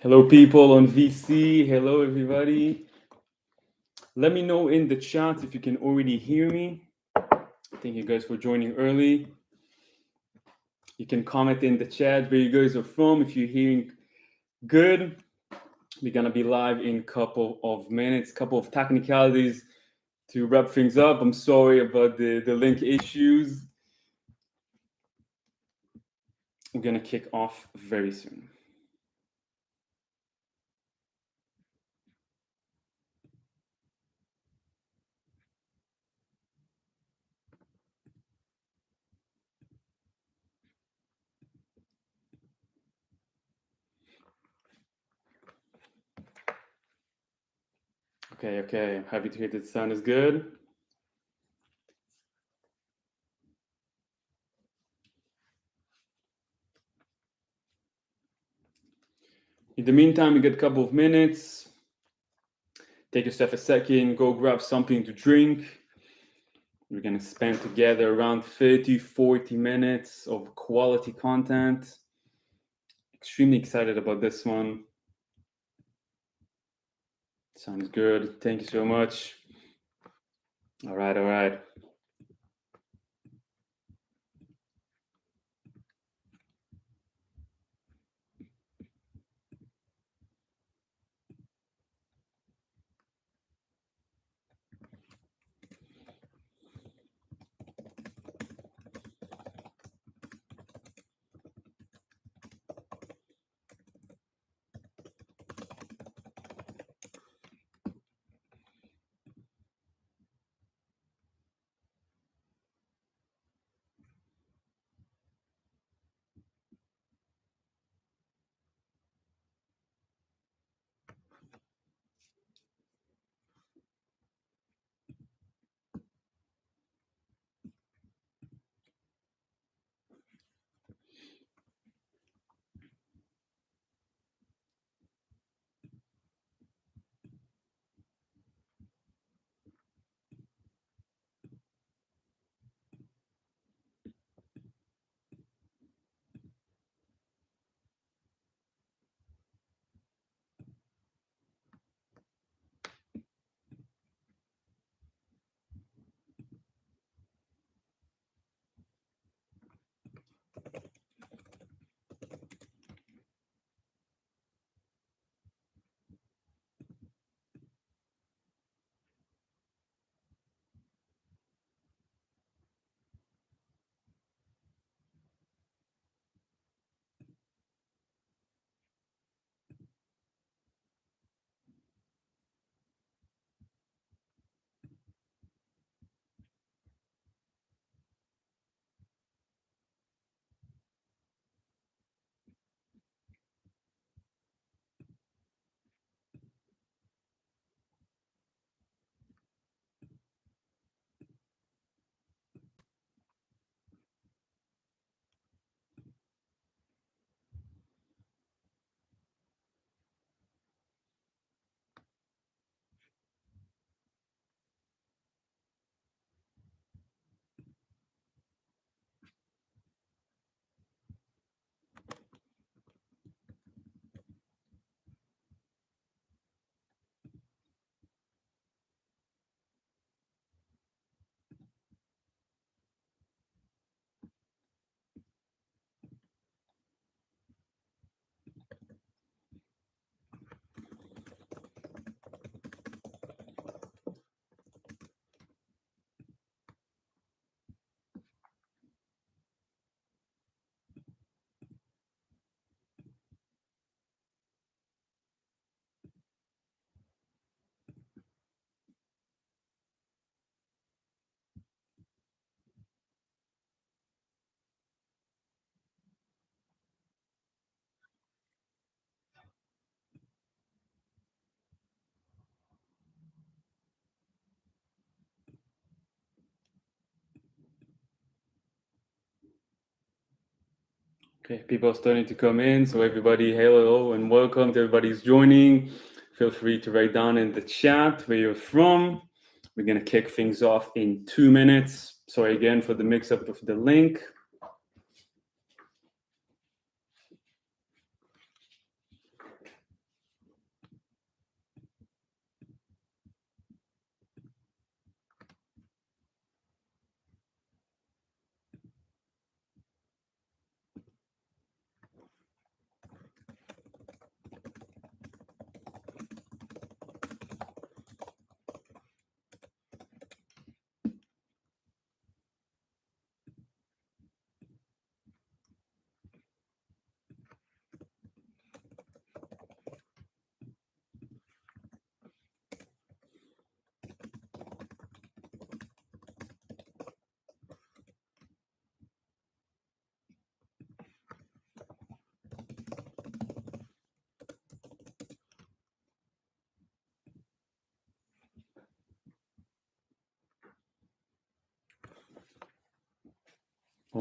Hello, people on VC. Hello, everybody. Let me know in the chat if you can already hear me. Thank you guys for joining early. You can comment in the chat where you guys are from. If you're hearing good, we're gonna be live in a couple of minutes, couple of technicalities to wrap things up. I'm sorry about the link issues. We're gonna kick off very soon. Okay. I'm happy to hear that the sound is good. In the meantime, we get a couple of minutes. Take yourself a second, go grab something to drink. We're going to spend together around 30-40 minutes of quality content. Extremely excited about this one. Sounds good. Thank you so much. All right. Okay, people are starting to come in. So everybody, hello and welcome to everybody who's joining. Feel free to write down in the chat where you're from. We're going to kick things off in 2 minutes. Sorry again for the mix-up of the link.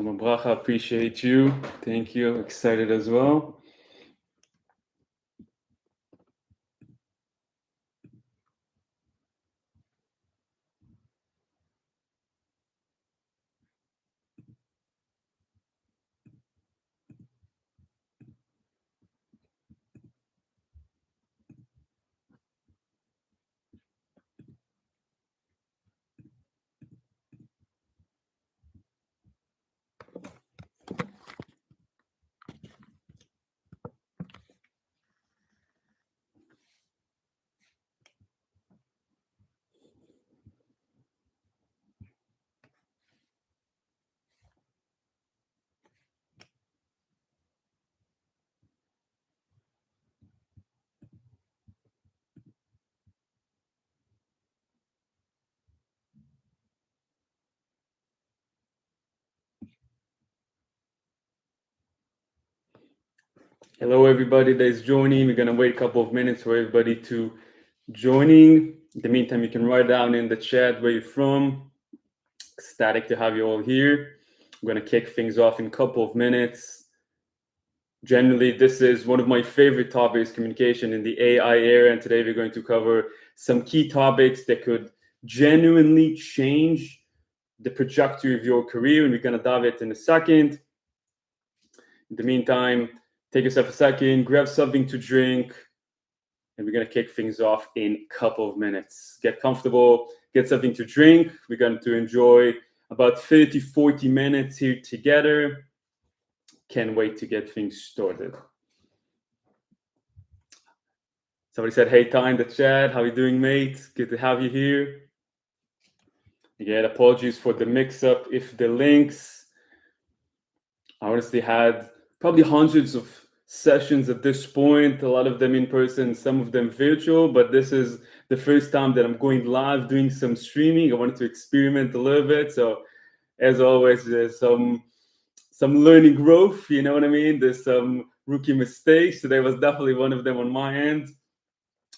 Mama Bracha, appreciate you. Thank you. Excited as well. Hello, everybody that is joining. We're going to wait a couple of minutes for everybody to joining. In the meantime, you can write down in the chat where you're from. Ecstatic to have you all here. I'm going to kick things off in a couple of minutes. Generally, this is one of my favorite topics, communication in the AI era. And today we're going to cover some key topics that could genuinely change the trajectory of your career. And we're going to dive it in a second. In the meantime, take yourself a second, grab something to drink, and we're going to kick things off in a couple of minutes. Get comfortable, get something to drink. We're going to enjoy about 30, 40 minutes here together. Can't wait to get things started. Somebody said, hey, Ty in the chat. How you doing, mate? Good to have you here. Again, apologies for the mix-up. If the links, I honestly had probably hundreds of sessions at this point, a lot of them in person, some of them virtual, but this is the first time that I'm going live doing some streaming. I wanted to experiment a little bit. So as always, there's some learning growth, you know what I mean? There's some rookie mistakes. Today was definitely one of them on my end,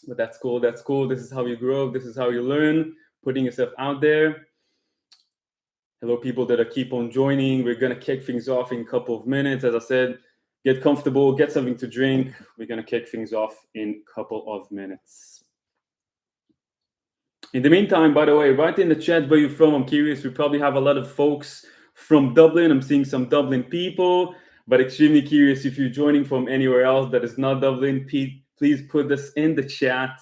but that's cool. That's cool. This is how you grow. This is how you learn, putting yourself out there. Hello, people that are keep on joining. We're going to kick things off in a couple of minutes. As I said, get comfortable, get something to drink. We're going to kick things off in a couple of minutes. In the meantime, by the way, write in the chat where you're from. I'm curious. We probably have a lot of folks from Dublin. I'm seeing some Dublin people, but extremely curious if you're joining from anywhere else that is not Dublin. Please put this in the chat.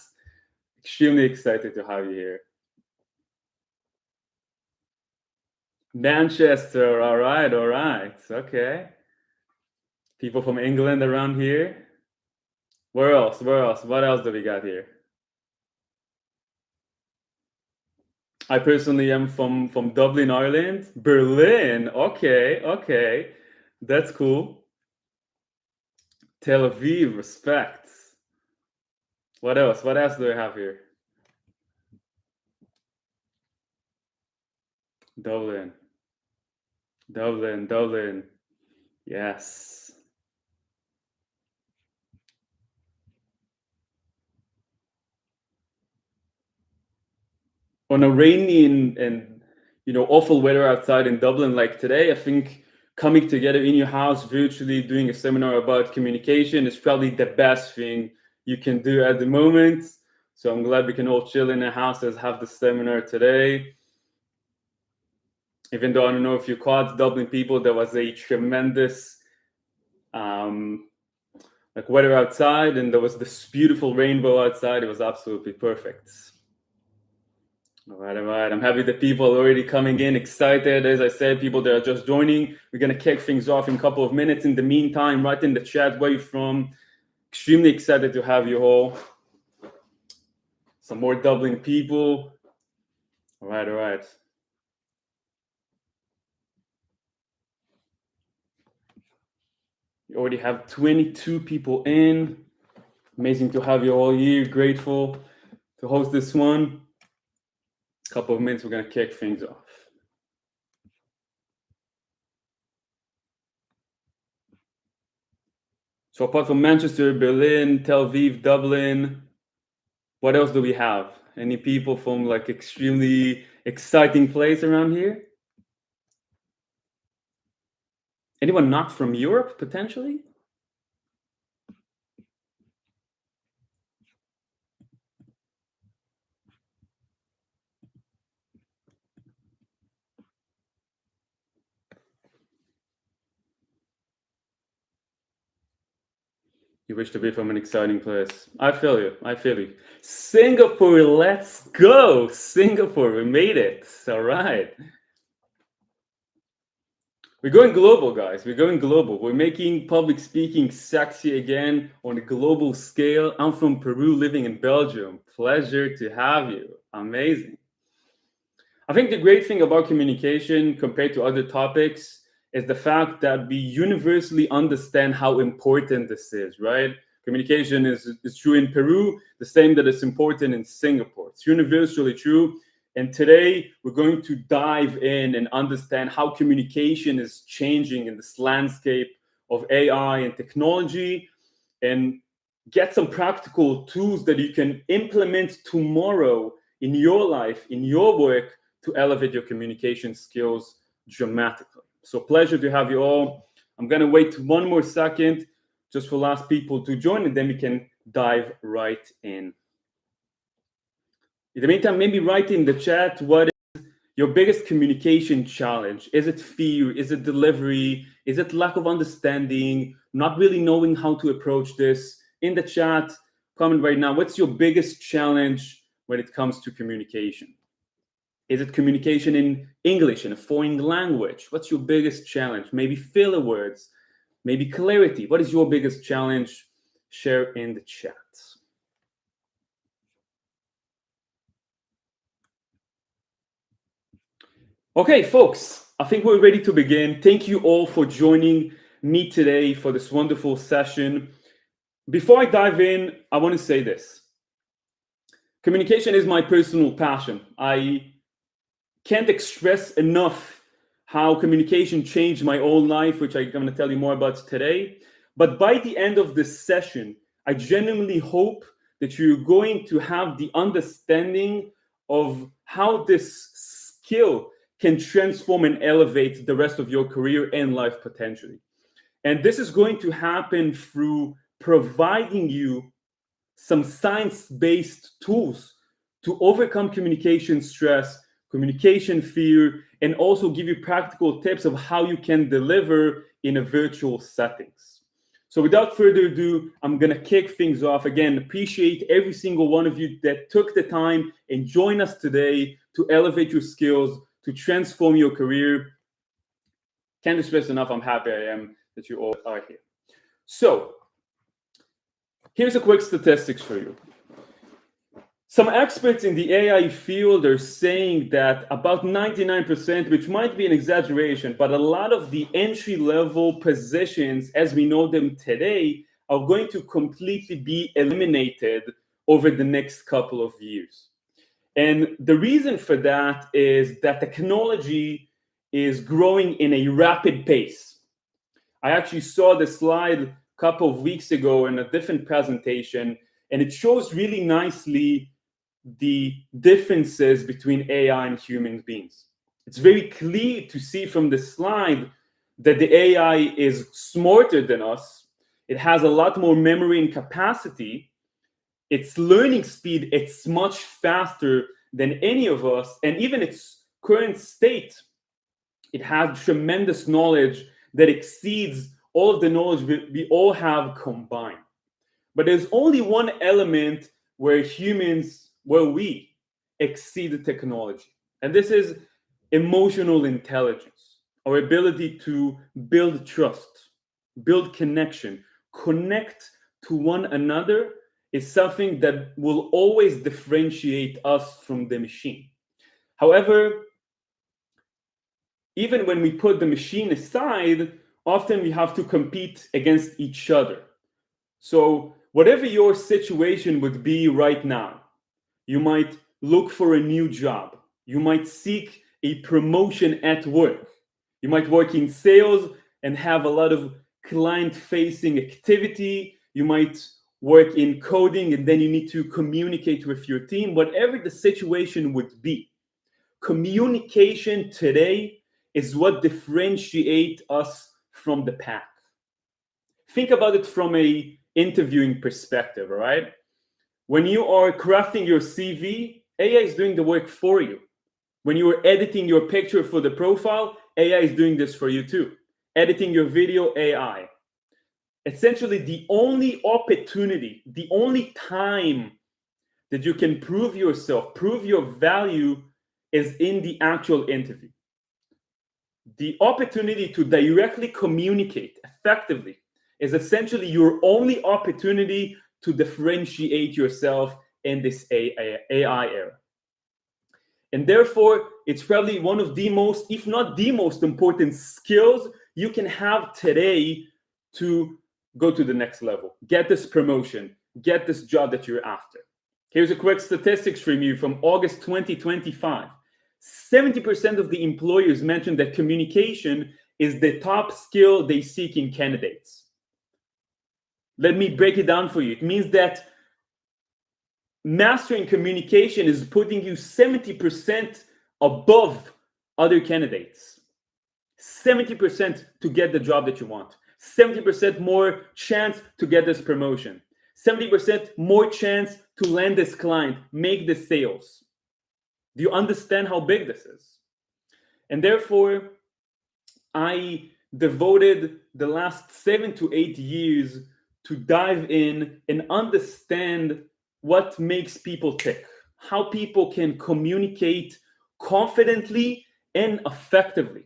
Extremely excited to have you here. Manchester, all right, okay. People from England around here. Where else? What else do we got here? I personally am from Dublin, Ireland. Berlin, okay. That's cool. Tel Aviv, respect. What else do I have here? Dublin. Yes. On a rainy and awful weather outside in Dublin like today, I think coming together in your house virtually doing a seminar about communication is probably the best thing you can do at the moment. So I'm glad we can all chill in the house and have the seminar today. Even though I don't know if you caught Dublin people, there was a tremendous weather outside, and there was this beautiful rainbow outside. It was absolutely perfect. All right. I'm happy that people are already coming in, excited. As I said, people that are just joining, we're going to kick things off in a couple of minutes. In the meantime, write in the chat where you're from. Extremely excited to have you all. Some more Dublin people. All right. We already have 22 people in. Amazing to have you all here. Grateful to host this one. A couple of minutes, we're going to kick things off. So apart from Manchester, Berlin, Tel Aviv, Dublin, what else do we have? Any people from extremely exciting place around here? Anyone not from Europe, potentially? You wish to be from an exciting place. I feel you. I feel you. Singapore, let's go. Singapore, we made it. All right. We're going global, guys. We're going global. We're making public speaking sexy again on a global scale. I'm from Peru, living in Belgium. Pleasure to have you. Amazing. I think the great thing about communication compared to other topics is the fact that we universally understand how important this is, right? Communication is true in Peru, the same that it's important in Singapore. It's universally true. And today we're going to dive in and understand how communication is changing in this landscape of AI and technology, and get some practical tools that you can implement tomorrow in your life, in your work, to elevate your communication skills dramatically. So pleasure to have you all. I'm going to wait one more second just for last people to join, and then we can dive right in. In the meantime, maybe write in the chat what is your biggest communication challenge. Is it fear? Is it delivery? Is it lack of understanding? Not really knowing how to approach this? In the chat, comment right now. What's your biggest challenge when it comes to communication? Is it communication in English, in a foreign language? What's your biggest challenge? Maybe filler words, maybe clarity. What is your biggest challenge? Share in the chat. Okay, folks, I think we're ready to begin. Thank you all for joining me today for this wonderful session. Before I dive in, I want to say this. Communication is my personal passion. I can't express enough how communication changed my own life, which I'm going to tell you more about today. But by the end of this session, I genuinely hope that you're going to have the understanding of how this skill can transform and elevate the rest of your career and life potentially. And this is going to happen through providing you some science-based tools to overcome communication stress, communication fear, and also give you practical tips of how you can deliver in a virtual settings. So without further ado, I'm going to kick things off. Again, appreciate every single one of you that took the time and join us today to elevate your skills, to transform your career. Can't express enough how happy I am that you all are here. So here's a quick statistics for you. Some experts in the AI field are saying that about 99%, which might be an exaggeration, but a lot of the entry-level positions as we know them today are going to completely be eliminated over the next couple of years. And the reason for that is that technology is growing in a rapid pace. I actually saw the slide a couple of weeks ago in a different presentation, and it shows really nicely the differences between AI and human beings. It's very clear to see from the slide that the AI is smarter than us. It has a lot more memory and capacity. Its learning speed, it's much faster than any of us. And even its current state, it has tremendous knowledge that exceeds all of the knowledge we all have combined. But there's only one element where we exceed the technology. And this is emotional intelligence, our ability to build trust, build connection, connect to one another is something that will always differentiate us from the machine. However, even when we put the machine aside, often we have to compete against each other. So whatever your situation would be right now, you might look for a new job. You might seek a promotion at work. You might work in sales and have a lot of client-facing activity. You might work in coding and then you need to communicate with your team. Whatever the situation would be, communication today is what differentiates us from the pack. Think about it from a interviewing perspective, all right? When you are crafting your CV, AI is doing the work for you. When you are editing your picture for the profile, AI is doing this for you too. Editing your video, AI. Essentially, the only opportunity, the only time that you can prove yourself, prove your value is in the actual interview. The opportunity to directly communicate effectively is essentially your only opportunity to differentiate yourself in this AI era. And therefore, it's probably one of the most, if not the most important skills you can have today to go to the next level, get this promotion, get this job that you're after. Here's a quick statistics from you from August 2025. 70% of the employers mentioned that communication is the top skill they seek in candidates. Let me break it down for you. It means that mastering communication is putting you 70% above other candidates. 70% to get the job that you want. 70% more chance to get this promotion. 70% more chance to land this client, make the sales. Do you understand how big this is? And therefore, I devoted the last 7 to 8 years to dive in and understand what makes people tick, how people can communicate confidently and effectively.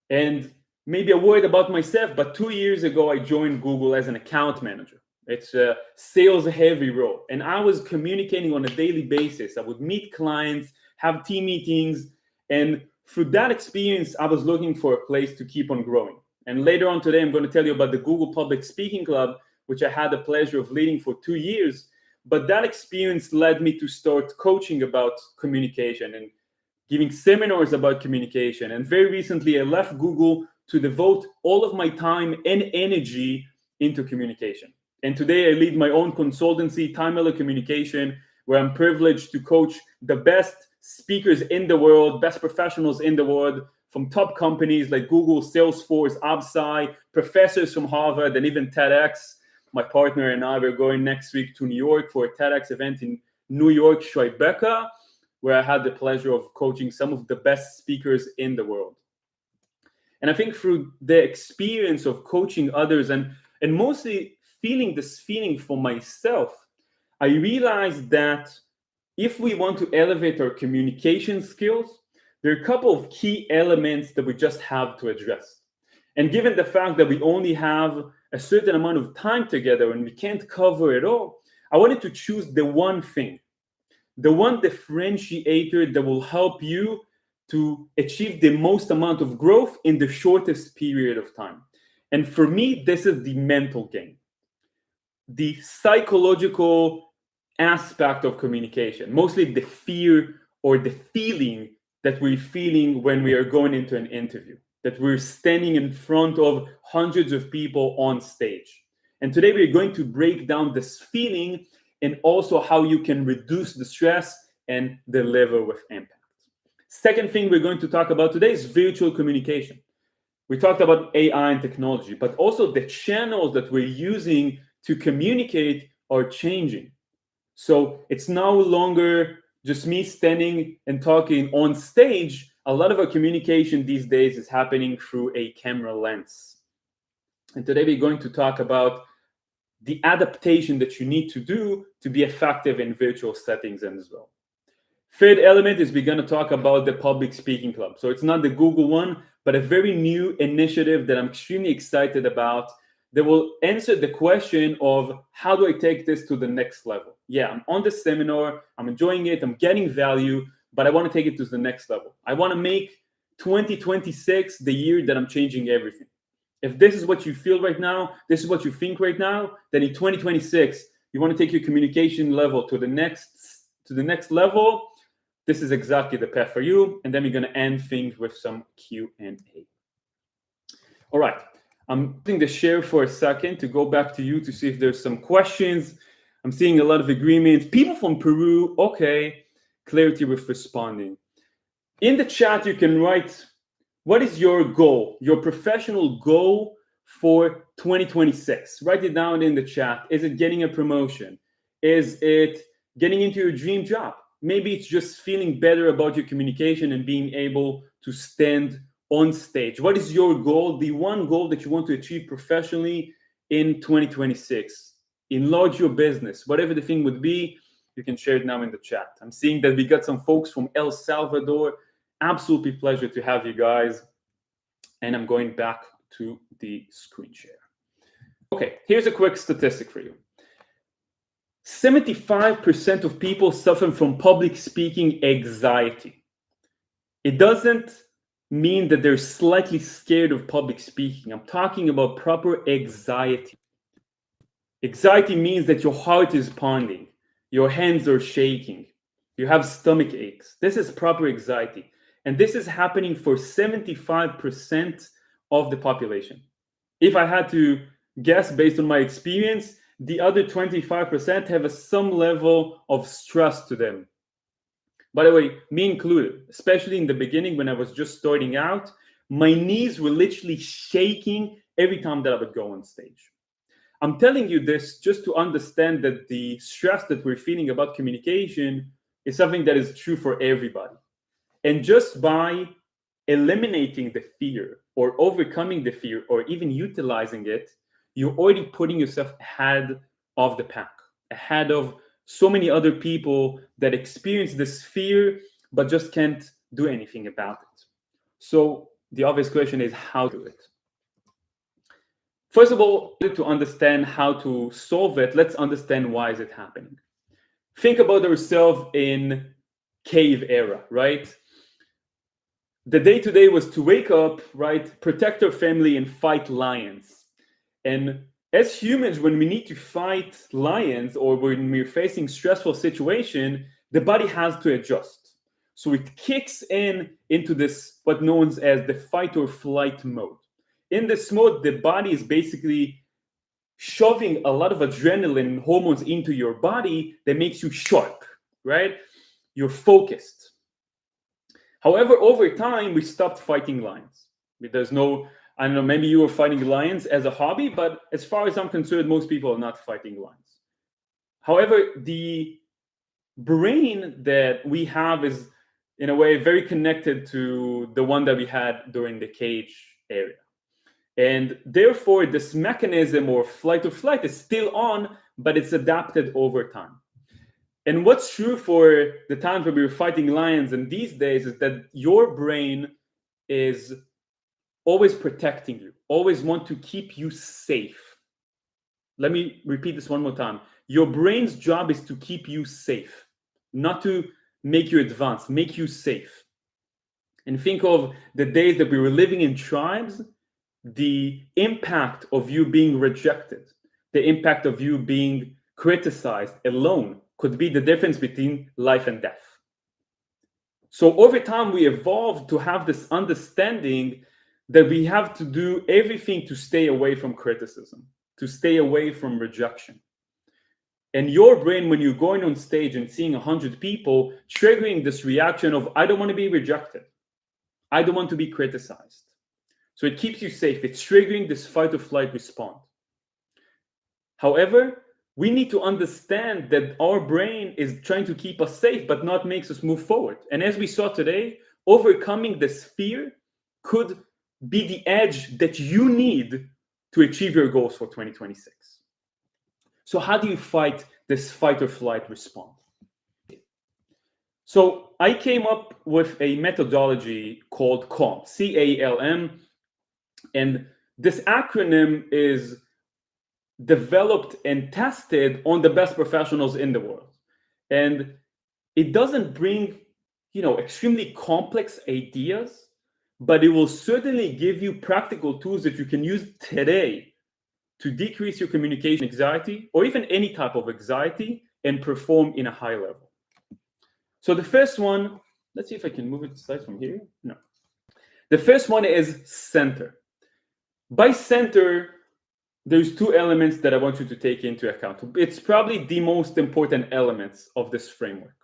And maybe a word about myself, but 2 years ago, I joined Google as an account manager. It's a sales heavy role. And I was communicating on a daily basis. I would meet clients, have team meetings. And through that experience, I was looking for a place to keep on growing. And later on today, I'm going to tell you about the Google Public Speaking Club, which I had the pleasure of leading for 2 years. But that experience led me to start coaching about communication and giving seminars about communication. And very recently, I left Google to devote all of my time and energy into communication. And today I lead my own consultancy, Time Miller Communication, where I'm privileged to coach the best speakers in the world, best professionals in the world, from top companies like Google, Salesforce, Absci, professors from Harvard, and even TEDx. My partner and I, we're going next week to New York for a TEDx event in New York, Tribeca, where I had the pleasure of coaching some of the best speakers in the world. And I think through the experience of coaching others and mostly feeling this feeling for myself, I realized that if we want to elevate our communication skills, there are a couple of key elements that we just have to address. And given the fact that we only have a certain amount of time together and we can't cover it all, I wanted to choose the one thing, the one differentiator that will help you to achieve the most amount of growth in the shortest period of time. And for me, this is the mental game, the psychological aspect of communication, mostly the fear or the feeling that we're feeling when we are going into an interview, that we're standing in front of hundreds of people on stage. And today we're going to break down this feeling and also how you can reduce the stress and deliver with impact. Second thing we're going to talk about today is virtual communication. We talked about AI and technology, but also the channels that we're using to communicate are changing. So it's no longer just me standing and talking on stage. A lot of our communication these days is happening through a camera lens. And today we're going to talk about the adaptation that you need to do to be effective in virtual settings as well. Third element is we're going to talk about the Public Speaking Club. So it's not the Google one, but a very new initiative that I'm extremely excited about that will answer the question of how do I take this to the next level? Yeah, I'm on the seminar, I'm enjoying it, I'm getting value, but I want to take it to the next level. I want to make 2026 the year that I'm changing everything. If this is what you feel right now, this is what you think right now, then in 2026, you want to take your communication level to the next level. This is exactly the path for you. And then we're going to end things with some Q&A. All right. I'm going to share for a second to go back to you to see if there's some questions. I'm seeing a lot of agreements. People from Peru, okay. Clarity with responding. In the chat, you can write What is your goal, your professional goal for 2026? Write it down in the chat. Is it getting a promotion? Is it getting into your dream job? Maybe it's just feeling better about your communication and being able to stand on stage. What is your goal, the one goal that you want to achieve professionally in 2026? Enlarge your business, whatever the thing would be. You can share it now in the chat. I'm seeing that we got some folks from El Salvador. Absolutely pleasure to have you guys. And I'm going back to the screen share. Okay, here's a quick statistic for you. 75% of people suffer from public speaking anxiety. It doesn't mean that they're slightly scared of public speaking. I'm talking about proper anxiety. Anxiety means that your heart is pounding, your hands are shaking, you have stomach aches. This is proper anxiety. And this is happening for 75% of the population. If I had to guess based on my experience, the other 25% have some level of stress to them. By the way, me included, especially in the beginning when I was just starting out, my knees were literally shaking every time that I would go on stage. I'm telling you this just to understand that the stress that we're feeling about communication is something that is true for everybody. And just by eliminating the fear or overcoming the fear or even utilizing it, you're already putting yourself ahead of the pack, ahead of so many other people that experience this fear but just can't do anything about it. So the obvious question is how to do it. First of all, to understand how to solve it, let's understand why is it happening. Think about ourselves in cave era, right? The day-to-day was to wake up, right, protect our family and fight lions. And as humans, when we need to fight lions or when we're facing stressful situation, the body has to adjust. So it kicks into this, what known as the fight or flight mode. In this mode, the body is basically shoving a lot of adrenaline and hormones into your body that makes you sharp, right? You're focused. However, over time, we stopped fighting lions. There's no, I don't know, maybe you were fighting lions as a hobby, but as far as I'm concerned, most people are not fighting lions. However, the brain that we have is, in a way, very connected to the one that we had during the cage area. And therefore, this mechanism or flight or flight is still on, but it's adapted over time. And what's true for the times when we were fighting lions and these days is that your brain is always protecting you, always want to keep you safe. Let me repeat this one more time. Your brain's job is to keep you safe, not to make you advance, make you safe. And think of the days that we were living in tribes, the impact of you being rejected, the impact of you being criticized alone could be the difference between life and death. So over time, we evolved to have this understanding that we have to do everything to stay away from criticism, to stay away from rejection. And your brain, when you're going on stage and seeing 100 people, triggering this reaction of, I don't want to be rejected. I don't want to be criticized. So it keeps you safe. It's triggering this fight or flight response. However, we need to understand that our brain is trying to keep us safe, but not makes us move forward. And as we saw today, overcoming this fear could be the edge that you need to achieve your goals for 2026. So how do you fight this fight or flight response? So I came up with a methodology called CALM, C-A-L-M. And this acronym is developed and tested on the best professionals in the world. And it doesn't bring, extremely complex ideas, but it will certainly give you practical tools that you can use today to decrease your communication anxiety or even any type of anxiety and perform in a high level. So the first one, let's see if I can move it slides from here. No. The first one is center. By center, there's two elements that I want you to take into account. It's probably the most important elements of this framework.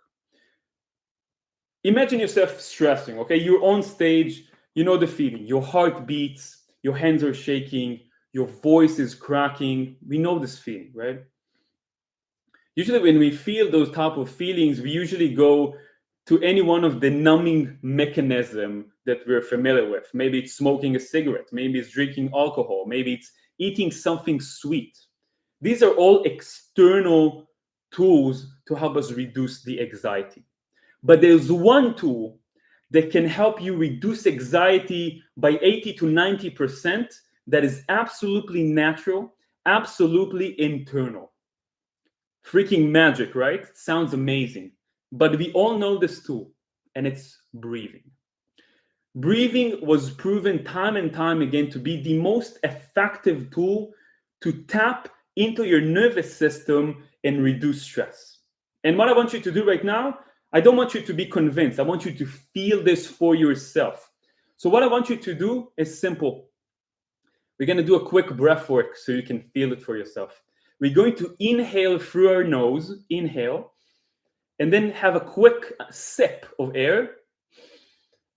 Imagine yourself stressing, okay? You're on stage, You know the feeling. Your heart beats, your hands are shaking, your voice is cracking. We know this feeling, right? Usually when we feel those type of feelings, we usually go to any one of the numbing mechanism that we're familiar with. Maybe it's smoking a cigarette, maybe it's drinking alcohol, maybe it's eating something sweet. These are all external tools to help us reduce the anxiety. But there's one tool that can help you reduce anxiety by 80 to 90% that is absolutely natural, absolutely internal. Freaking magic, right? Sounds amazing. But we all know this tool, and it's breathing. Breathing was proven time and time again to be the most effective tool to tap into your nervous system and reduce stress. And what I want you to do right now, I don't want you to be convinced. I want you to feel this for yourself. So, what I want you to do is simple. We're going to do a quick breath work so you can feel it for yourself. We're going to inhale through our nose, inhale, and then have a quick sip of air,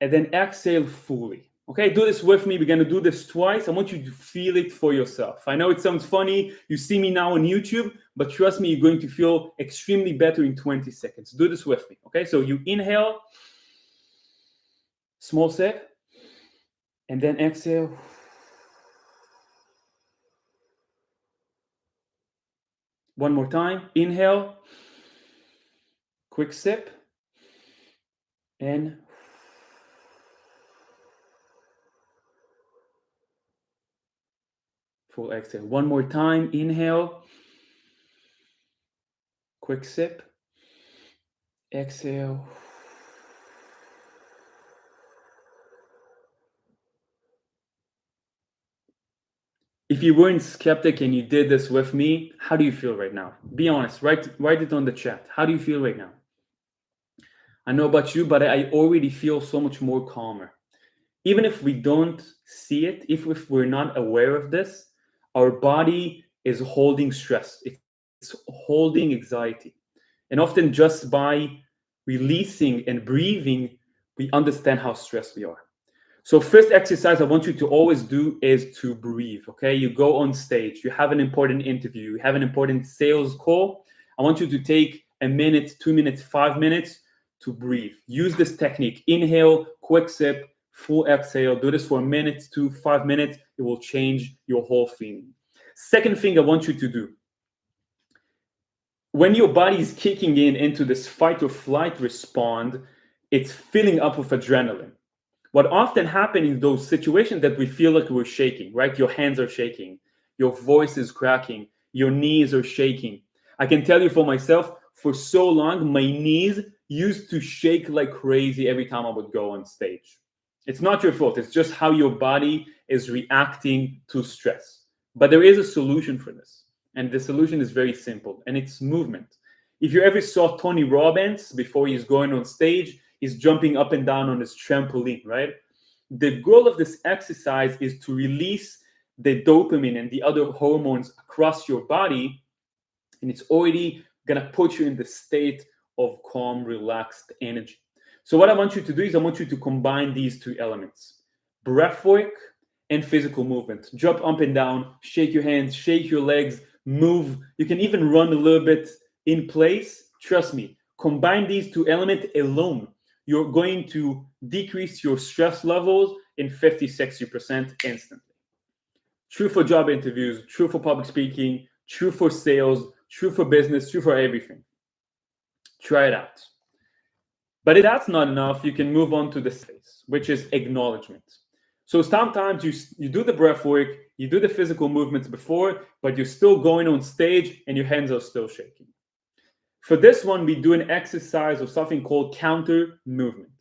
and then exhale fully. Okay, do this with me. We're going to do this twice. I want you to feel it for yourself. I know it sounds funny. You see me now on YouTube, but trust me, you're going to feel extremely better in 20 seconds. Do this with me. Okay, so you inhale, small sip, and then exhale. One more time. Inhale, quick sip, and full exhale. One more time. Inhale, quick sip, exhale. If you weren't skeptic and you did this with me, how do you feel right now? Be honest. Write it on the chat. How do you feel right now? I know about you, but I already feel so much more calmer. Even if we don't see it, if we're not aware of this, our body is holding stress. It's holding anxiety. And often just by releasing and breathing, we understand how stressed we are. So first exercise I want you to always do is to breathe, okay? You go on stage, you have an important interview, you have an important sales call. I want you to take a minute, 2 minutes, 5 minutes to breathe. Use this technique. Inhale, quick sip, full exhale. Do this for a minute to 5 minutes. It will change your whole feeling. Second thing I want you to do, when your body is kicking into this fight or flight response, it's filling up with adrenaline. What often happens in those situations that we feel like we're shaking, right? Your hands are shaking, your voice is cracking, your knees are shaking. I can tell you for myself, for so long, my knees used to shake like crazy every time I would go on stage. It's not your fault. It's just how your body is reacting to stress. But there is a solution for this. And the solution is very simple, and it's movement. If you ever saw Tony Robbins before he's going on stage, he's jumping up and down on his trampoline, right? The goal of this exercise is to release the dopamine and the other hormones across your body, and it's already gonna put you in the state of calm, relaxed energy. So what I want you to do is I want you to combine these two elements: breath work and physical movement. Jump up and down, shake your hands, shake your legs, move. You can even run a little bit in place. Trust me, combine these two elements alone, you're going to decrease your stress levels in 50-60% instantly. True for job interviews, true for public speaking, true for sales, true for business, true for everything. Try it out. But if that's not enough, you can move on to the phase, which is acknowledgement. So sometimes you do the breath work, you do the physical movements before, but you're still going on stage and your hands are still shaking. For this one, we do an exercise of something called counter movement.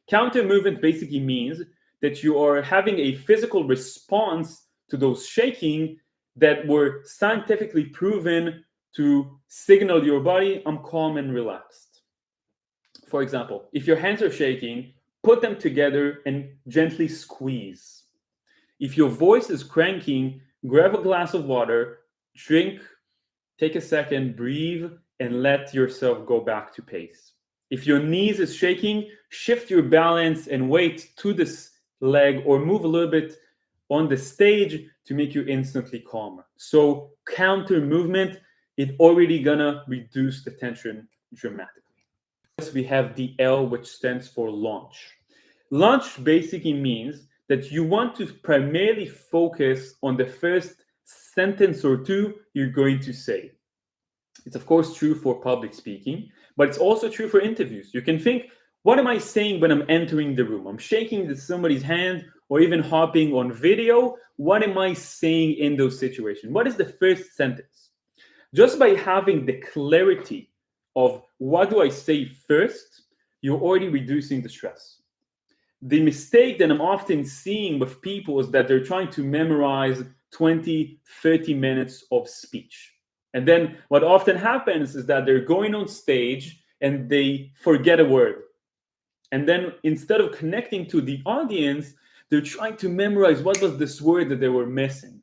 Counter movement basically means that you are having a physical response to those shaking that were scientifically proven to signal your body, I'm calm and relaxed. For example, if your hands are shaking, put them together and gently squeeze. If your voice is cranking, grab a glass of water, drink, take a second, breathe, and let yourself go back to pace. If your knees is shaking, shift your balance and weight to this leg, or move a little bit on the stage to make you instantly calmer. So counter movement, it already gonna reduce the tension dramatically. Next, we have the L, which stands for launch. Launch basically means that you want to primarily focus on the first sentence or two you're going to say. It's of course true for public speaking, but it's also true for interviews. You can think, what am I saying when I'm entering the room? I'm shaking somebody's hand or even hopping on video. What am I saying in those situations? What is the first sentence? Just by having the clarity of what do I say first, you're already reducing the stress. The mistake that I'm often seeing with people is that they're trying to memorize 20, 30 minutes of speech. And then what often happens is that they're going on stage and they forget a word. And then instead of connecting to the audience, they're trying to memorize what was this word that they were missing.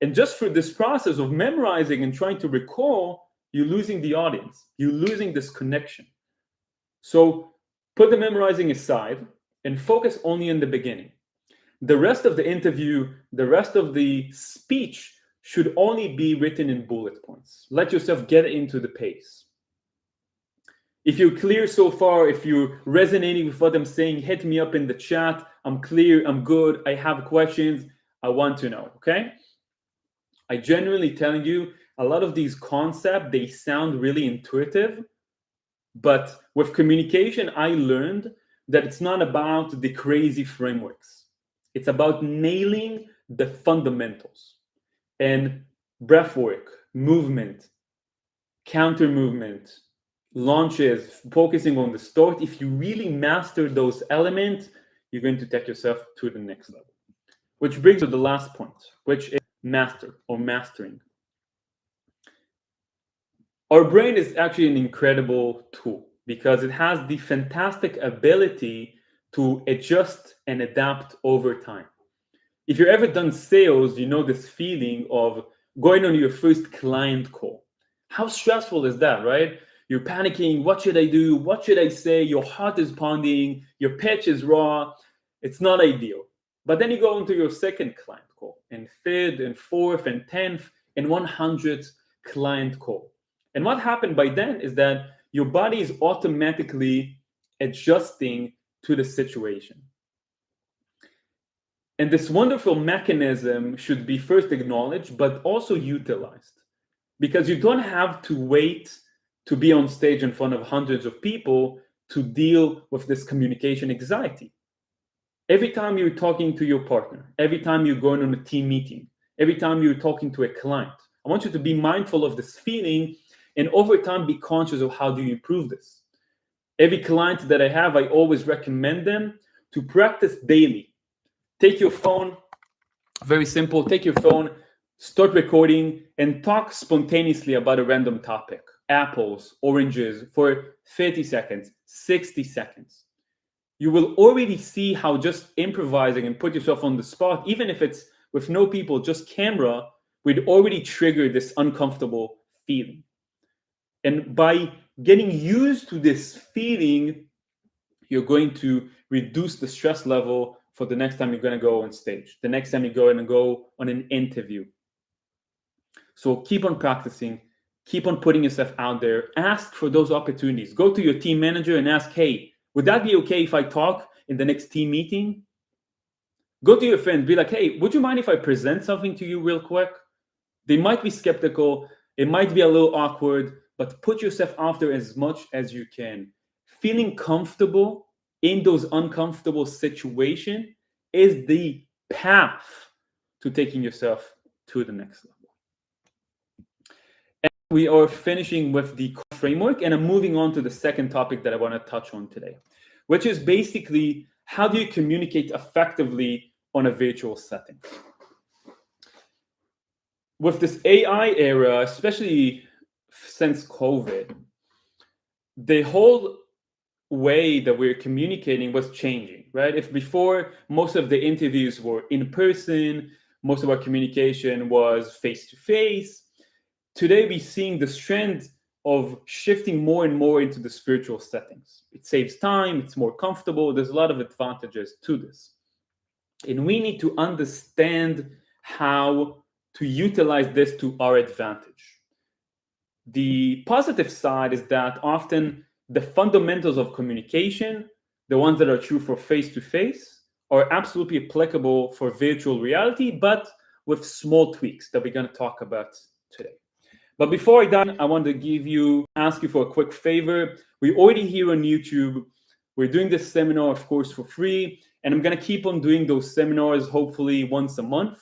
And just for this process of memorizing and trying to recall, you're losing the audience. You're losing this connection. So put the memorizing aside and focus only in the beginning. The rest of the interview, the rest of the speech should only be written in bullet points. Let yourself get into the pace. If you're clear so far, if you're resonating with what I'm saying, hit me up in the chat. I'm clear, I'm good, I have questions, I want to know, okay? I genuinely telling you, a lot of these concepts, they sound really intuitive, but with communication, I learned that it's not about the crazy frameworks. It's about nailing the fundamentals. And breath work, movement, counter movement, launches, focusing on the start. If you really master those elements, you're going to take yourself to the next level. Which brings to the last point, which is master or mastering. Our brain is actually an incredible tool because it has the fantastic ability to adjust and adapt over time. If you've ever done sales, you know this feeling of going on your first client call. How stressful is that, right? You're panicking. What should I do? What should I say? Your heart is pounding. Your pitch is raw. It's not ideal. But then you go into your second client call, and third, and fourth, and 10th, and 100th client call. And what happened by then is that your body is automatically adjusting to the situation. And this wonderful mechanism should be first acknowledged, but also utilized. Because you don't have to wait to be on stage in front of hundreds of people to deal with this communication anxiety. Every time you're talking to your partner, every time you're going on a team meeting, every time you're talking to a client, I want you to be mindful of this feeling and over time be conscious of how do you improve this. Every client that I have, I always recommend them to practice daily. Take your phone, very simple, take your phone, start recording, and talk spontaneously about a random topic. Apples, oranges, for 30 seconds, 60 seconds. You will already see how just improvising and put yourself on the spot, even if it's with no people, just camera, would already trigger this uncomfortable feeling. And by getting used to this feeling, you're going to reduce the stress level for the next time you're going to go on stage, the next time you're going to go on an interview. So keep on practicing, keep on putting yourself out there, ask for those opportunities. Go to your team manager and ask, hey, would that be okay if I talk in the next team meeting? Go to your friend, be like, hey, would you mind if I present something to you real quick? They might be skeptical, it might be a little awkward, but put yourself out there as much as you can. Feeling comfortable in those uncomfortable situations is the path to taking yourself to the next level. And we are finishing with the framework, and I'm moving on to the second topic that I want to touch on today, which is basically how do you communicate effectively on a virtual setting? With this AI era, especially since COVID, the whole way that we're communicating was changing, right? If before most of the interviews were in person, most of our communication was face to face, today we're seeing this trend of shifting more and more into this virtual settings. It saves time, it's more comfortable, there's a lot of advantages to this. And we need to understand how to utilize this to our advantage. The positive side is that often the fundamentals of communication, the ones that are true for face-to-face, are absolutely applicable for virtual reality, but with small tweaks that we're going to talk about today. But before I dive in, I want to ask you for a quick favor. We're already here on YouTube. We're doing this seminar, of course, for free. And I'm going to keep on doing those seminars, hopefully once a month.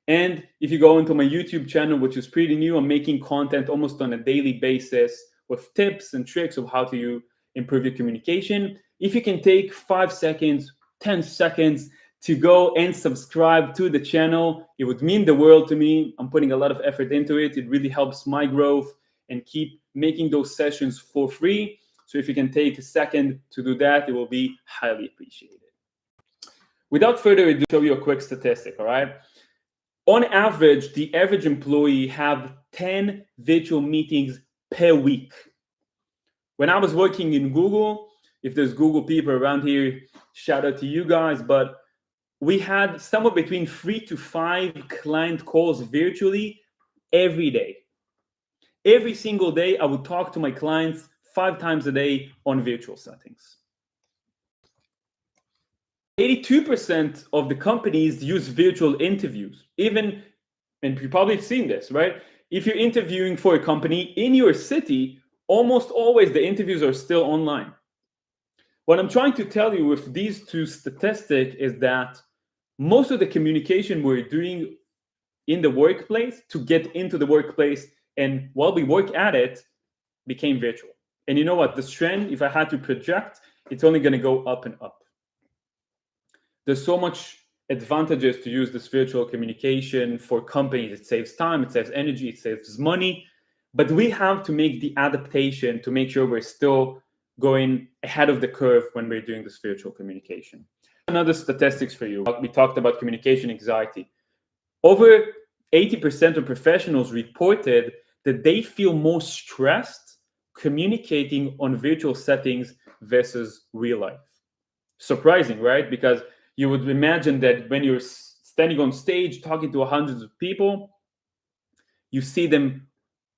And if you go into my YouTube channel, which is pretty new, I'm making content almost on a daily basis with tips and tricks of how to improve your communication. If you can take 5 seconds, 10 seconds to go and subscribe to the channel, it would mean the world to me. I'm putting a lot of effort into it. It really helps my growth and keep making those sessions for free. So if you can take a second to do that, it will be highly appreciated. Without further ado, I'll show you a quick statistic, all right? On average, the average employee have 10 virtual meetings per week. When I was working in Google, if there's Google people around here, shout out to you guys, but we had somewhere between 3 to 5 client calls virtually every day. Every single day, I would talk to my clients 5 times a day on virtual settings. 82% of the companies use virtual interviews, and you probably have seen this, right? If you're interviewing for a company in your city, almost always the interviews are still online. What I'm trying to tell you with these two statistics is that most of the communication we're doing in the workplace to get into the workplace and while we work at it became virtual. And you know what? This trend, if I had to project, it's only going to go up and up. There's so much advantages to use this virtual communication for companies. It saves time, it saves energy, it saves money. But we have to make the adaptation to make sure we're still going ahead of the curve when we're doing this virtual communication. Another statistics for you. We talked about communication anxiety. Over 80% of professionals reported that they feel more stressed communicating on virtual settings versus real life. Surprising, right? Because you would imagine that when you're standing on stage talking to hundreds of people, you see them,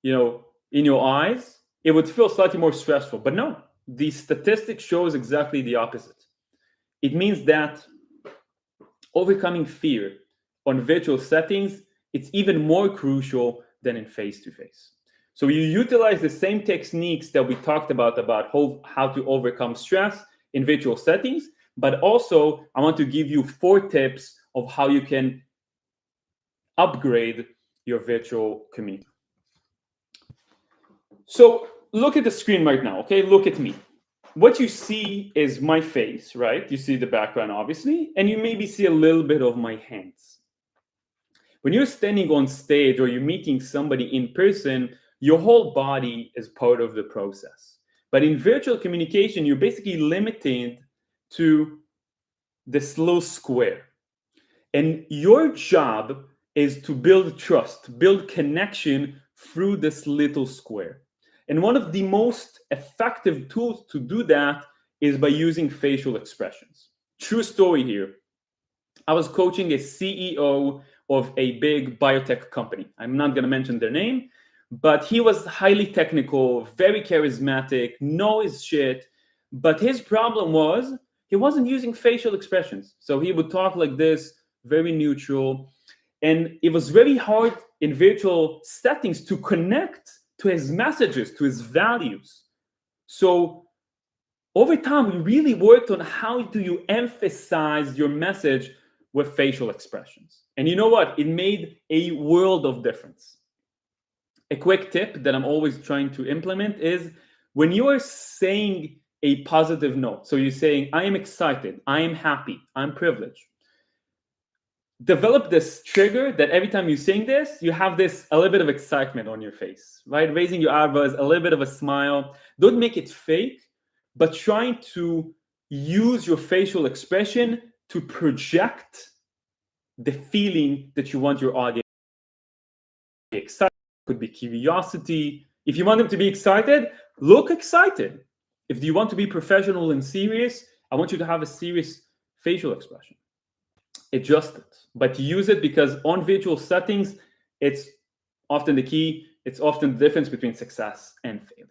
in your eyes, it would feel slightly more stressful. But no, the statistic shows exactly the opposite. It means that overcoming fear on virtual settings, it's even more crucial than in face-to-face. So you utilize the same techniques that we talked about how to overcome stress in virtual settings, but also I want to give you 4 tips of how you can upgrade your virtual community. So look at the screen right now, okay? Look at me. What you see is my face, right? You see the background, obviously, and you maybe see a little bit of my hands. When you're standing on stage or you're meeting somebody in person, your whole body is part of the process. But in virtual communication, you're basically limited to this little square. And your job is to build trust, build connection through this little square. And one of the most effective tools to do that is by using facial expressions. True story here. I was coaching a CEO of a big biotech company. I'm not going to mention their name, but he was highly technical, very charismatic, knows his shit. But his problem was he wasn't using facial expressions. So he would talk like this, very neutral. And it was very hard in virtual settings to connect to his messages, to his values. So over time, we really worked on how do you emphasize your message with facial expressions. And you know what? It made a world of difference. A quick tip that I'm always trying to implement is when you are saying a positive note, so you're saying, I am excited, I am happy, I'm privileged. Develop this trigger that every time you're saying this, you have a little bit of excitement on your face, right? Raising your eyebrows, a little bit of a smile. Don't make it fake, but trying to use your facial expression to project the feeling that you want your audience to be excited. Could be curiosity. If you want them to be excited, look excited. If you want to be professional and serious, I want you to have a serious facial expression. adjust it, but use it, because on virtual settings, it's often the key. It's often the difference between success and failure.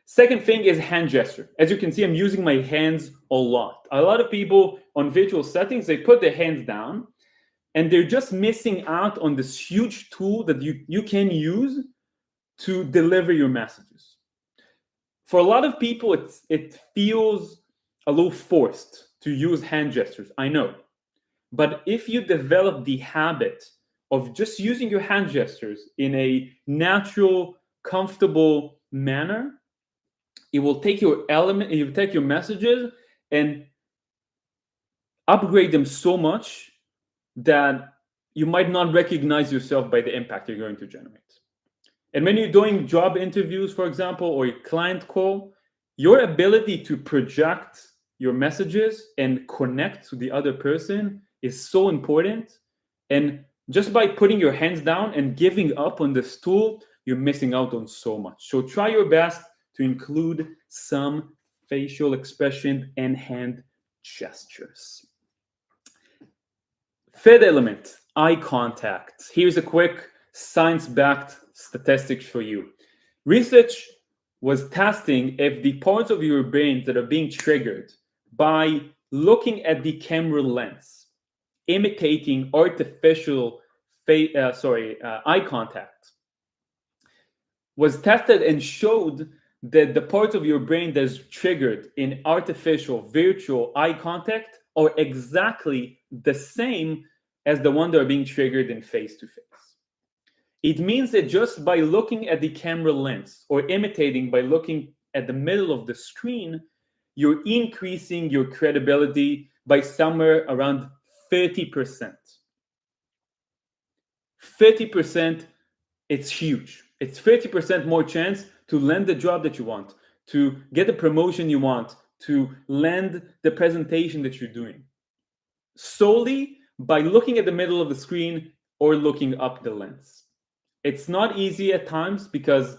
Second thing is hand gesture. As you can see, I'm using my hands a lot. A lot of people on virtual settings, they put their hands down and they're just missing out on this huge tool that you can use to deliver your messages. For a lot of people, it feels a little forced to use hand gestures, I know. But if you develop the habit of just using your hand gestures in a natural, comfortable manner, it will take it will take your messages and upgrade them so much that you might not recognize yourself by the impact you're going to generate. And when you're doing job interviews, for example, or a client call, your ability to project your messages and connect to the other person is so important. And just by putting your hands down and giving up on this tool, you're missing out on so much. So try your best to include some facial expression and hand gestures. Third element, eye contact. Here's a quick science-backed statistics for you. Research was testing if the parts of your brain that are being triggered by looking at the camera lens, imitating artificial eye contact, was tested and showed that the parts of your brain that's triggered in artificial virtual eye contact are exactly the same as the one that are being triggered in face-to-face. It means that just by looking at the camera lens or imitating by looking at the middle of the screen, you're increasing your credibility by somewhere around 30%. 30%, it's huge. It's 30% more chance to land the job that you want, to get the promotion you want, to land the presentation that you're doing, solely by looking at the middle of the screen or looking up the lens. It's not easy at times because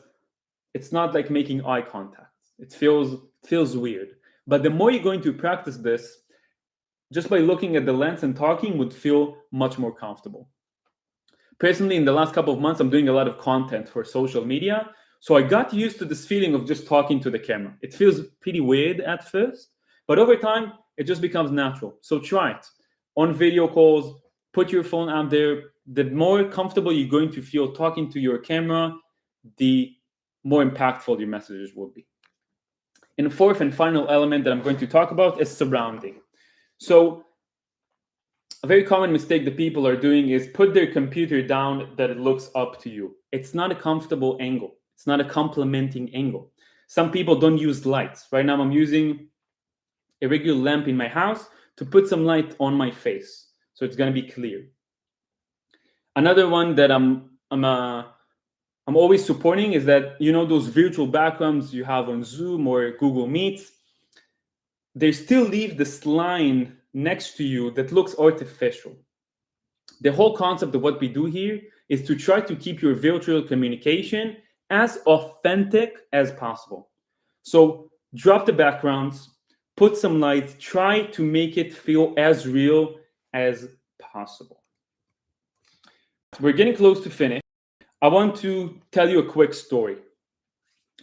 it's not like making eye contact. It feels weird. But the more you're going to practice this, just by looking at the lens and talking would feel much more comfortable. Personally, in the last couple of months, I'm doing a lot of content for social media. So I got used to this feeling of just talking to the camera. It feels pretty weird at first, but over time, it just becomes natural. So try it. On video calls, put your phone out there. The more comfortable you're going to feel talking to your camera, the more impactful your messages will be. And the fourth and final element that I'm going to talk about is surrounding. So a very common mistake that people are doing is put their computer down that it looks up to you. It's not a comfortable angle. It's not a complementing angle. Some people don't use lights. Right now I'm using a regular lamp in my house to put some light on my face, so it's going to be clear. Another one that I'm always supporting is that, you know, those virtual backgrounds you have on Zoom or Google Meet, they still leave this line next to you that looks artificial. The whole concept of what we do here is to try to keep your virtual communication as authentic as possible. So drop the backgrounds, put some light, try to make it feel as real as possible. We're getting close to finish. I want to tell you a quick story.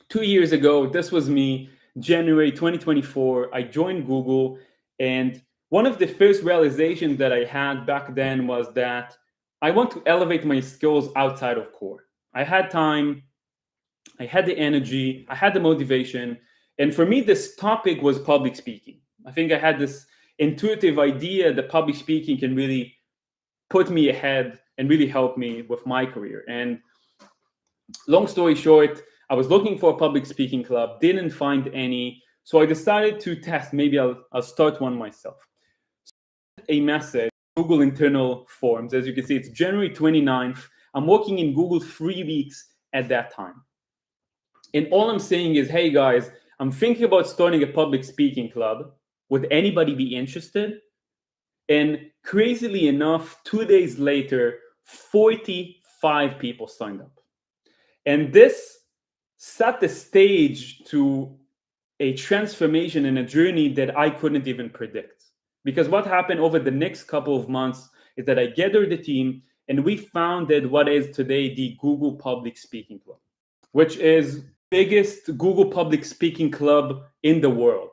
2 years ago, this was me, January 2024, I joined Google, and one of the first realizations that I had back then was that I want to elevate my skills outside of core. I had time, I had the energy, I had the motivation, and for me, this topic was public speaking. I think I had this intuitive idea that public speaking can really put me ahead and really help me with my career. And long story short, I was looking for a public speaking club, didn't find any, so I decided to test. Maybe I'll start one myself. A message, Google internal forms. As you can see, it's January 29th. I'm working in Google 3 weeks at that time. And all I'm saying is, hey guys, I'm thinking about starting a public speaking club. Would anybody be interested? And crazily enough, 2 days later, 45 people signed up. And this set the stage to a transformation and a journey that I couldn't even predict. Because what happened over the next couple of months is that I gathered the team and we founded what is today the Google Public Speaking Club, which is biggest Google Public Speaking Club in the world.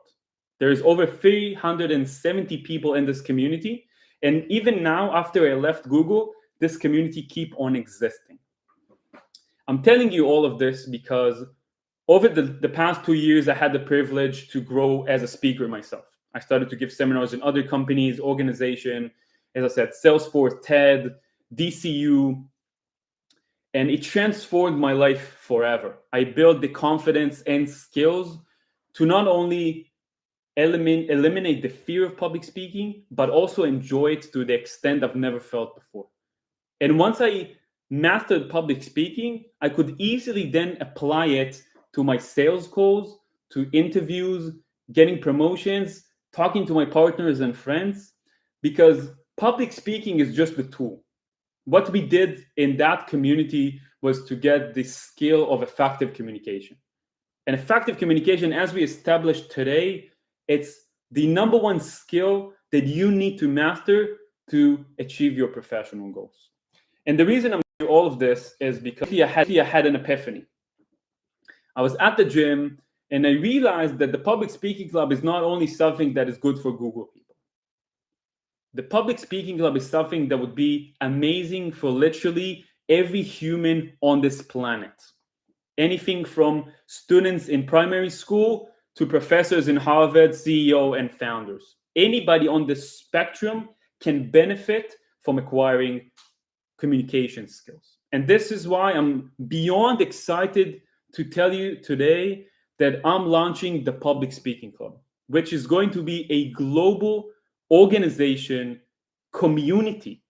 There's over 370 people in this community. And even now, after I left Google, this community keep on existing. I'm telling you all of this because over the past 2 years, I had the privilege to grow as a speaker myself. I started to give seminars in other companies, organization, as I said, Salesforce, TED, DCU, and it transformed my life forever. I built the confidence and skills to not only eliminate the fear of public speaking, but also enjoy it to the extent I've never felt before. And once I mastered public speaking, I could easily then apply it to my sales calls, to interviews, getting promotions, talking to my partners and friends, because public speaking is just the tool. What we did in that community was to get the skill of effective communication. And effective communication, as we established today, it's the number one skill that you need to master to achieve your professional goals. And the reason I'm doing all of this is because I had an epiphany. I was at the gym and I realized that the Public Speaking Club is not only something that is good for Google people. The Public Speaking Club is something that would be amazing for literally every human on this planet. Anything from students in primary school to professors in Harvard, CEO and founders. Anybody on the spectrum can benefit from acquiring communication skills. And this is why I'm beyond excited to tell you today that I'm launching the Public Speaking Club, which is going to be a global organization community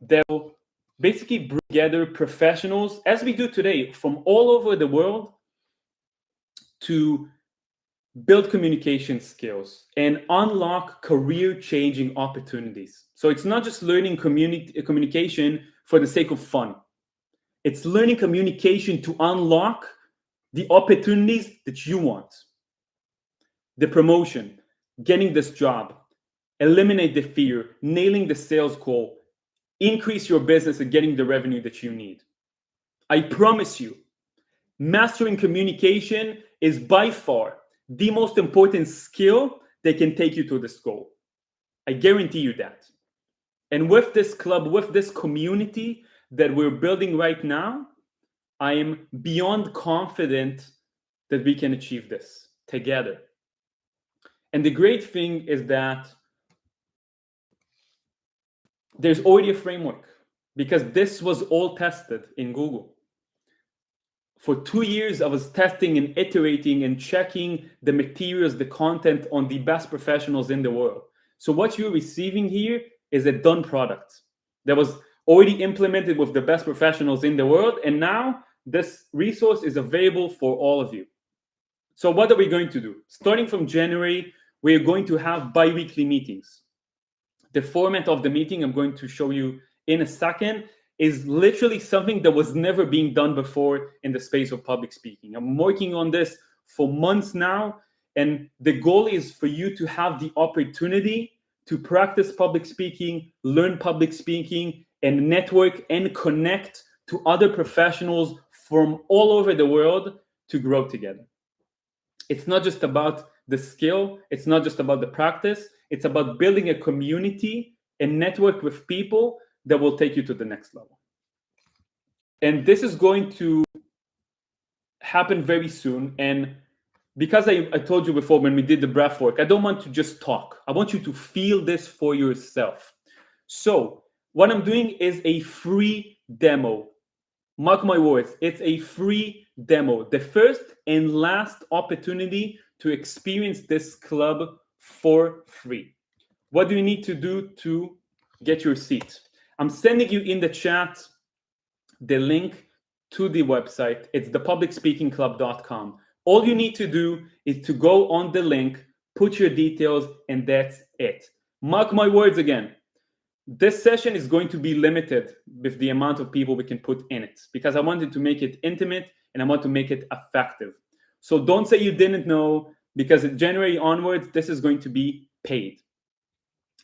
that will basically bring together professionals, as we do today, from all over the world to build communication skills and unlock career-changing opportunities. So it's not just learning communication for the sake of fun. It's learning communication to unlock the opportunities that you want. The promotion, getting this job, eliminate the fear, nailing the sales call, increase your business and getting the revenue that you need. I promise you, mastering communication is by far the most important skill that can take you to this goal. I guarantee you that. And with this club, with this community that we're building right now, I am beyond confident that we can achieve this together. And the great thing is that there's already a framework because this was all tested in Google. For 2 years, I was testing and iterating and checking the materials, the content on the best professionals in the world. So what you're receiving here is a done product that was already implemented with the best professionals in the world. And now this resource is available for all of you. So what are we going to do? Starting from January, we are going to have bi-weekly meetings. The format of the meeting I'm going to show you in a second is literally something that was never being done before in the space of public speaking. I'm working on this for months now, and the goal is for you to have the opportunity to practice public speaking, learn public speaking, and network and connect to other professionals from all over the world to grow together. It's not just about the skill, it's not just about the practice, it's about building a community and network with people that will take you to the next level. And this is going to happen very soon. And because I told you before when we did the breath work, I don't want to just talk. I want you to feel this for yourself. So what I'm doing is a free demo. Mark my words, it's a free demo. The first and last opportunity to experience this club for free. What do you need to do to get your seat? I'm sending you in the chat the link to the website. It's thepublicspeakingclub.com. All you need to do is to go on the link, put your details, and that's it. Mark my words again. This session is going to be limited with the amount of people we can put in it because I wanted to make it intimate and I want to make it effective. So don't say you didn't know, because in January onwards, this is going to be paid.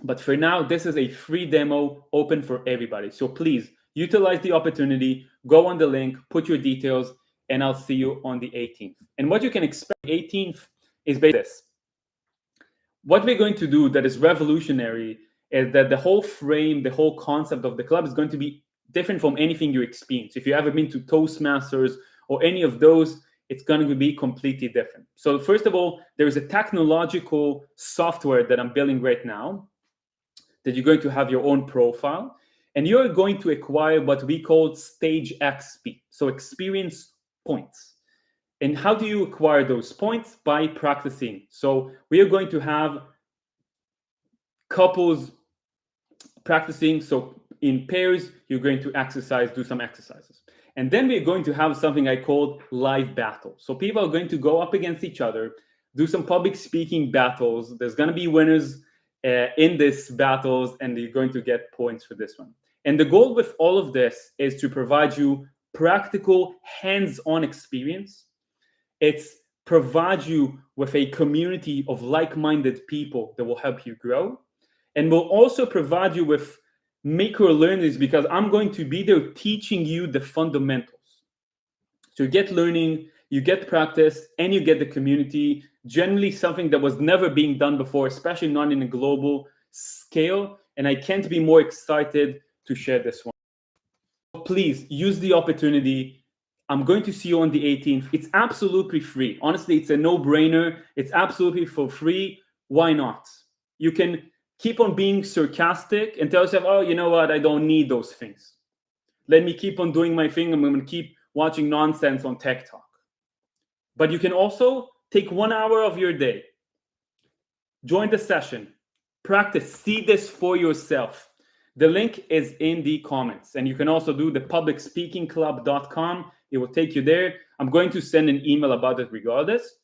But for now, this is a free demo open for everybody. So please utilize the opportunity, go on the link, put your details, and I'll see you on the 18th. And what you can expect 18th is basically this. What we're going to do that is revolutionary is that the whole frame, the whole concept of the club is going to be different from anything you experience. If you ever been to Toastmasters or any of those, it's going to be completely different. So first of all, there is a technological software that I'm building right now that you're going to have your own profile, and you're going to acquire what we call stage XP, so experience points. And how do you acquire those points? By practicing. So we are going to have couples practicing. So in pairs, you're going to do some exercises. And then we're going to have something I call live battle. So people are going to go up against each other, do some public speaking battles. There's going to be winners in these battles, and you're going to get points for this one. And the goal with all of this is to provide you practical, hands-on experience. It's provide you with a community of like-minded people that will help you grow, and will also provide you with micro learnings, because I'm going to be there teaching you the fundamentals. So you get learning, you get practice, and you get the community, generally something that was never being done before, especially not in a global scale. And I can't be more excited to share this one. Please use the opportunity. I'm going to see you on the 18th. It's absolutely free. Honestly, it's a no-brainer. It's absolutely for free. Why not? You can keep on being sarcastic and tell yourself, oh, you know what? I don't need those things. Let me keep on doing my thing. I'm going to keep watching nonsense on Tech Talk. But you can also take 1 hour of your day, join the session, practice, see this for yourself. The link is in the comments, and you can also do the publicspeakingclub.com. It will take you there. I'm going to send an email about it regardless.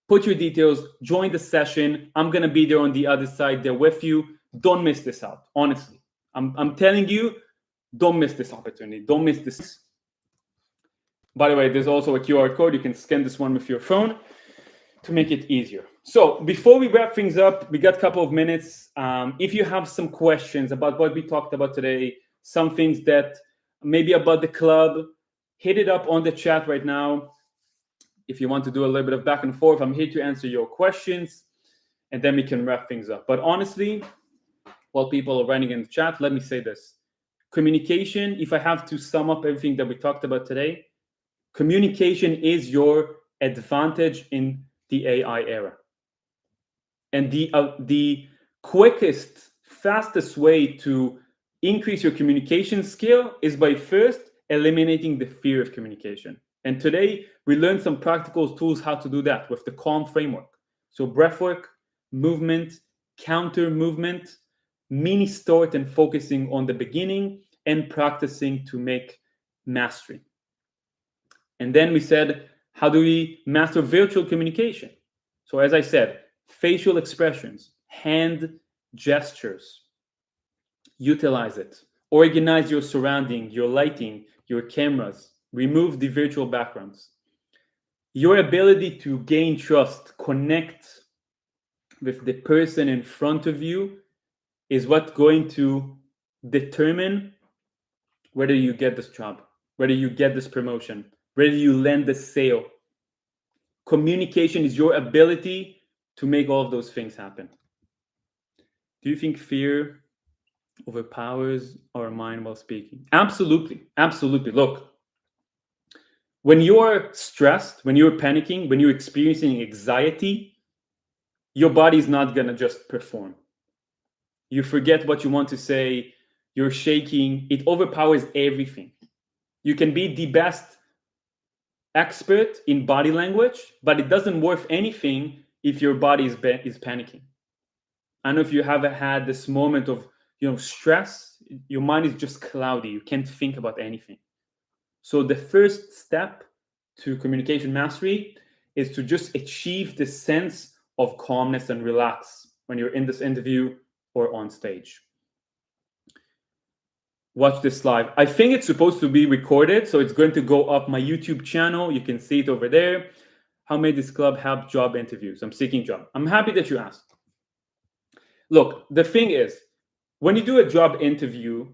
Put your details, join the session. I'm going to be there on the other side there with you. Don't miss this out, honestly. I'm telling you, don't miss this opportunity. Don't miss this. By the way, there's also a QR code. You can scan this one with your phone to make it easier. So before we wrap things up, we got a couple of minutes. If you have some questions about what we talked about today, some things that maybe about the club, hit it up on the chat right now. If you want to do a little bit of back and forth, I'm here to answer your questions, and then we can wrap things up. But honestly, while people are writing in the chat, let me say this. Communication, if I have to sum up everything that we talked about today, communication is your advantage in the AI era. And the quickest, fastest way to increase your communication skill is by first eliminating the fear of communication. And today, we learned some practical tools how to do that with the CALM framework. So breathwork, movement, counter movement, mini start and focusing on the beginning, and practicing to make mastery. And then we said, how do we master virtual communication? So as I said, facial expressions, hand gestures, utilize it. Organize your surrounding, your lighting, your cameras, remove the virtual backgrounds. Your ability to gain trust, connect with the person in front of you is what's going to determine whether you get this job, whether you get this promotion, whether you land the sale. Communication is your ability to make all of those things happen. Do you think fear overpowers our mind while speaking? Absolutely. Absolutely. Look, when you're stressed, when you're panicking, when you're experiencing anxiety, your body's not going to just perform. You forget what you want to say. You're shaking. It overpowers everything. You can be the best expert in body language, but it doesn't worth anything if your body is panicking. I don't know if you have had this moment of stress. Your mind is just cloudy. You can't think about anything. So the first step to communication mastery is to just achieve this sense of calmness and relax when you're in this interview or on stage. Watch this live. I think it's supposed to be recorded, so it's going to go up my YouTube channel. You can see it over there. How may this club help job interviews? I'm seeking job. I'm happy that you asked. Look, the thing is, when you do a job interview,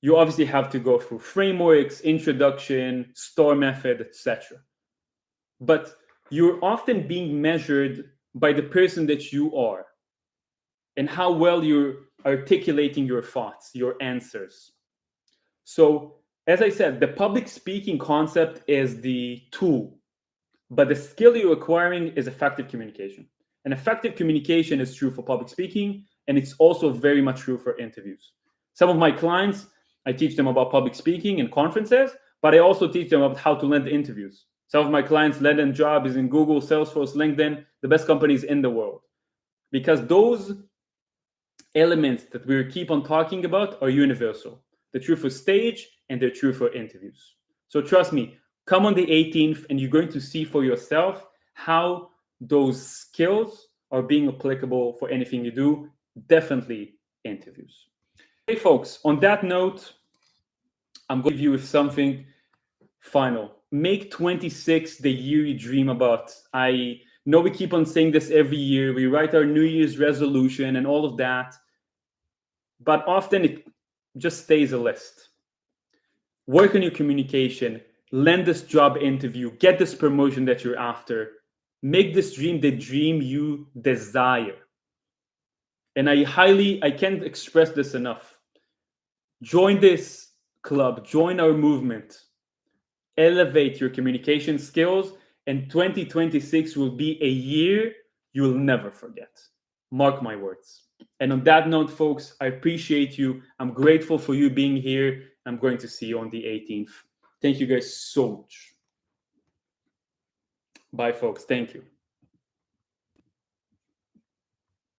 you obviously have to go through frameworks, introduction, STAR method, etc. But you're often being measured by the person that you are and how well you're articulating your thoughts, your answers. So, as I said, the public speaking concept is the tool, but the skill you're acquiring is effective communication. And effective communication is true for public speaking, and it's also very much true for interviews. Some of my clients, I teach them about public speaking in conferences, but I also teach them about how to land interviews. Some of my clients land in jobs in Google, Salesforce, LinkedIn, the best companies in the world. Because those elements that we keep on talking about are universal. They're true for stage and they're true for interviews. So trust me, come on the 18th and you're going to see for yourself how those skills are being applicable for anything you do, definitely interviews. Hey folks, on that note, I'm going to leave you with something final. Make 26 the year you dream about. I know we keep on saying this every year. We write our New Year's resolution and all of that, but often it just stays a list. Work on your communication, land this job interview, get this promotion that you're after, make this dream the dream you desire. And I can't express this enough. Join this club, join our movement, elevate your communication skills, and 2026 will be a year you'll never forget. Mark my words. And on that note, folks, I appreciate you. I'm grateful for you being here. I'm going to see you on the 18th. Thank you guys so much. Bye, folks. Thank you.